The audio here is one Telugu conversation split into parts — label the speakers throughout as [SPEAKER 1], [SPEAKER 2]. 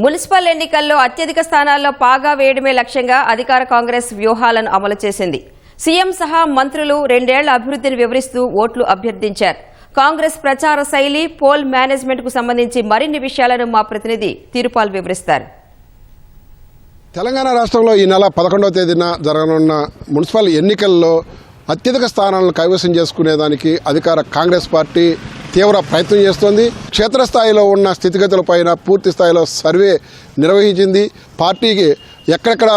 [SPEAKER 1] మున్సిపల్ ఎన్నికల్లో అత్యధిక స్థానాల్లో పాగా వేయడమే లక్ష్యంగా అధికార కాంగ్రెస్ వ్యూహాలను అమలు చేసింది. సీఎం సహా మంత్రులు 2 ఏళ్ల అభివృద్ధిని వివరిస్తూ ఓట్లు అభ్యర్థించారు. కాంగ్రెస్ ప్రచార శైలి, పోల్ మేనేజ్మెంట్ కు సంబంధించి మరిన్ని విషయాలను మా ప్రతినిధి తిరుపాల్ వివరిస్తారు.
[SPEAKER 2] తెలంగాణ రాష్ట్రంలో ఈ నెల 11వ తేదీన జరగనున్న మున్సిపల్ ఎన్నికల్లో అత్యధిక స్థానాలను కైవసం చేసుకునేదానికి అధికార కాంగ్రెస్ పార్టీ తీవ్ర ప్రయత్నం చేస్తోంది. క్షేత్రస్థాయిలో ఉన్న స్థితిగతులపైన పూర్తి స్థాయిలో సర్వే నిర్వహించింది. పార్టీకి ఎక్కడెక్కడ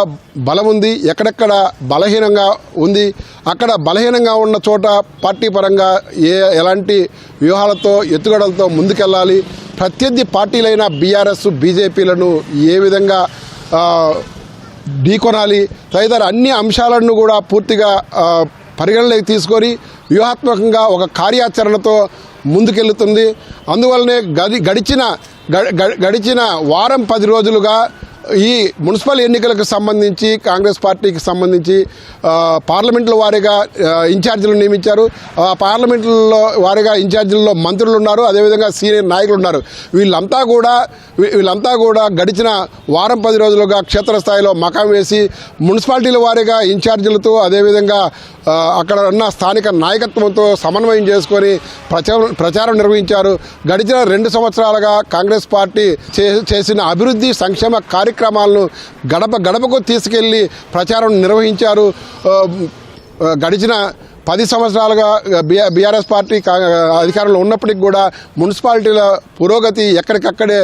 [SPEAKER 2] బలం ఉంది, ఎక్కడెక్కడ బలహీనంగా ఉంది, అక్కడ బలహీనంగా ఉన్న చోట పార్టీ పరంగా ఎలాంటి వ్యూహాలతో ఎత్తుగడలతో ముందుకెళ్లాలి, ప్రత్యర్థి పార్టీలైన బీఆర్ఎస్ బీజేపీలను ఏ విధంగా ఢీకొనాలి తదితర అన్ని అంశాలను కూడా పూర్తిగా పరిగణలోకి తీసుకొని వ్యూహాత్మకంగా ఒక కార్యాచరణతో ముందుకెళ్తుంది. అందువల్లనే గడిచిన వారం 10 రోజులుగా ఈ మున్సిపల్ ఎన్నికలకు సంబంధించి కాంగ్రెస్ పార్టీకి సంబంధించి పార్లమెంట్ల వారీగా ఇన్ఛార్జీలు నియమించారు. పార్లమెంట్లో వారీగా ఇన్ఛార్జీల్లో మంత్రులు ఉన్నారు, అదేవిధంగా సీనియర్ నాయకులు ఉన్నారు. వీళ్ళంతా కూడా గడిచిన వారం 10 రోజులుగా క్షేత్రస్థాయిలో మకాం వేసి మున్సిపాలిటీల వారీగా ఇన్ఛార్జీలతో అదేవిధంగా అక్కడ ఉన్న స్థానిక నాయకత్వంతో సమన్వయం చేసుకొని ప్రచారం నిర్వహించారు. గడిచిన 2 సంవత్సరాలుగా కాంగ్రెస్ పార్టీ చేసిన అభివృద్ధి సంక్షేమ కార్యక్రమాలను గడపకు తీసుకెళ్లి ప్రచారం నిర్వహించారు. గడిచిన 10 సంవత్సరాలుగా బీఆర్ఎస్ పార్టీ అధికారంలో ఉన్నప్పటికీ కూడా మున్సిపాలిటీల పురోగతి ఎక్కడికక్కడే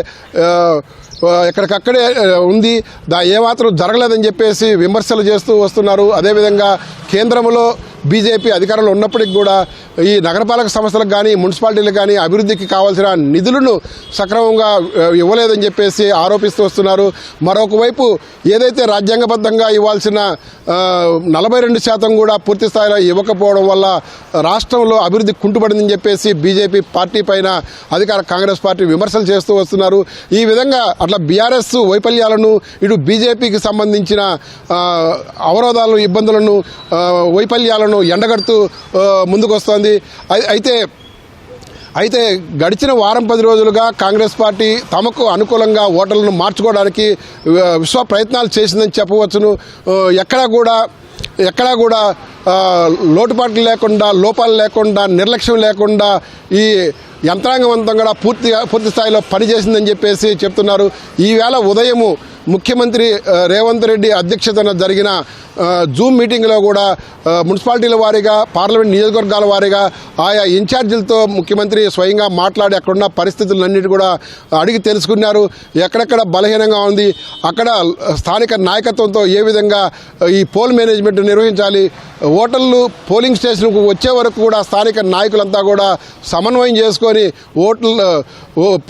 [SPEAKER 2] ఉంది. ఏమాత్రం జరగలేదని చెప్పేసి విమర్శలు చేస్తూ వస్తున్నారు. అదేవిధంగా కేంద్రంలో బీజేపీ అధికారంలో ఉన్నప్పటికీ కూడా ఈ నగరపాలక సంస్థలకు కానీ మున్సిపాలిటీలకు కానీ అభివృద్ధికి కావాల్సిన నిధులను సక్రమంగా ఇవ్వలేదని చెప్పేసి ఆరోపిస్తూ వస్తున్నారు. మరొకవైపు ఏదైతే రాజ్యాంగబద్ధంగా ఇవ్వాల్సిన 42% కూడా పూర్తి స్థాయిలో ఇవ్వకపోవడం వల్ల రాష్ట్రంలో అభివృద్ధి కుంటుపడిందని చెప్పేసి బీజేపీ పార్టీ పైన అధికార కాంగ్రెస్ పార్టీ విమర్శలు చేస్తూ వస్తున్నారు. ఈ విధంగా అట్లా బీఆర్ఎస్ వైఫల్యాలను, ఇటు బీజేపీకి సంబంధించిన అవరోధాలను, ఇబ్బందులను, వైఫల్యాలను ఎండగడుతూ ముందుకు వస్తోంది. అయితే గడిచిన వారం 10 రోజులుగా కాంగ్రెస్ పార్టీ తమకు అనుకూలంగా ఓటర్లను మార్చుకోవడానికి విశ్వ ప్రయత్నాలు చేసిందని చెప్పవచ్చును. ఎక్కడా కూడా లోటుపాట్లు లేకుండా, లోపాలు లేకుండా, నిర్లక్ష్యం లేకుండా ఈ యంత్రాంగవంతం కూడా పూర్తి స్థాయిలో పనిచేసిందని చెప్పేసి చెప్తున్నారు. ఈవేళ ఉదయము ముఖ్యమంత్రి రేవంత్ రెడ్డి అధ్యక్షతన జరిగిన జూమ్ మీటింగ్లో కూడా మున్సిపాలిటీల వారీగా, పార్లమెంట్ నియోజకవర్గాల వారీగా ఆయా ఇన్ఛార్జీలతో ముఖ్యమంత్రి స్వయంగా మాట్లాడి అక్కడున్న పరిస్థితులన్నిటి కూడా అడిగి తెలుసుకున్నారు. ఎక్కడెక్కడ బలహీనంగా ఉంది, అక్కడ స్థానిక నాయకత్వంతో ఏ విధంగా ఈ పోల్ మేనేజ్మెంట్ నిర్వహించాలి, ఓటర్లు పోలింగ్ స్టేషన్కు వచ్చే వరకు కూడా స్థానిక నాయకులంతా కూడా సమన్వయం చేసుకొని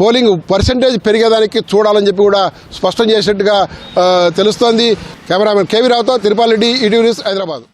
[SPEAKER 2] పోలింగ్ పర్సెంటేజ్ పెరిగేదానికి చూడాలని చెప్పి కూడా స్పష్టం చేసినట్టుగా తెలుస్తోంది. కెమెరామెన్ కేవీ రావుతో తిరుపాల్ రెడ్డి, ఈటీవీ న్యూస్, హైదరాబాద్.